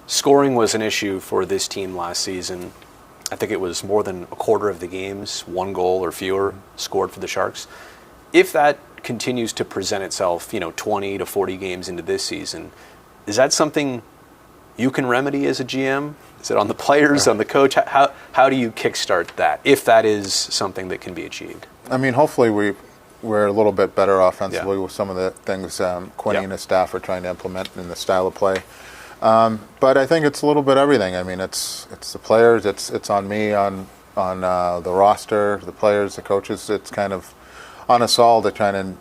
Scoring was an issue for this team last season. I think it was more than a quarter of the games, 1 goal or fewer scored for the Sharks. If that continues to present itself, 20 to 40 games into this season, is that something you can remedy as a GM? Is it on the players, on the coach? How do you kickstart that, if that is something that can be achieved? I mean, hopefully we're a little bit better offensively with some of the things Quinn and his staff are trying to implement in the style of play. But I think it's a little bit everything. I mean, it's the players, it's on me, on the roster, the players, the coaches. It's kind of on us all to try to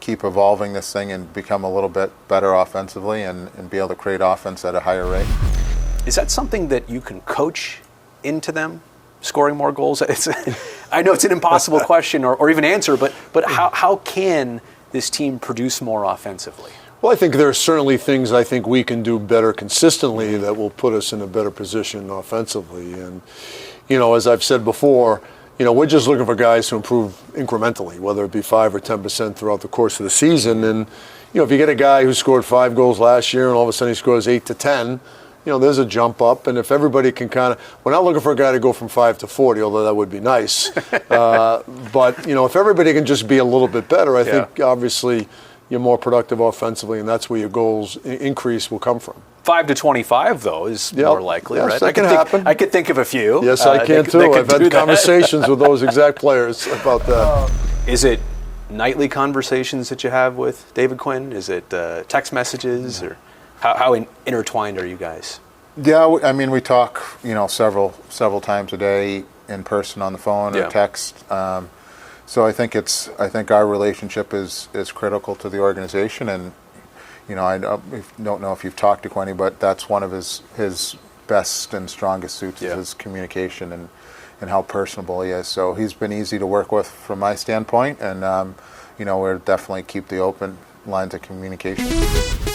keep evolving this thing and become a little bit better offensively and be able to create offense at a higher rate. Is that something that you can coach into them, scoring more goals? I know it's an impossible question or even answer, but how can this team produce more offensively? Well, I think there are certainly things I think we can do better consistently that will put us in a better position offensively. And, as I've said before, we're just looking for guys to improve incrementally, whether it be 5 or 10% throughout the course of the season. And, if you get a guy who scored 5 goals last year and all of a sudden he scores 8 to 10, there's a jump up. And if everybody can we're not looking for a guy to go from 5 to 40, although that would be nice. But, if everybody can just be a little bit better, I think obviously you're more productive offensively, and that's where your goals increase will come from. 5 to 25, though, is more likely, yes, right? That can happen. I could think of a few. Yes, I can too. I've had conversations with those exact players about that. Is it nightly conversations that you have with David Quinn? Is it text messages, or how intertwined are you guys? Yeah, I mean, we talk, several times a day in person, on the phone, or text. So I think our relationship is critical to the organization, and I don't know if you've talked to Quinny, but that's one of his best and strongest suits is his communication and how personable he is. So he's been easy to work with from my standpoint, and we'll definitely keep the open lines of communication.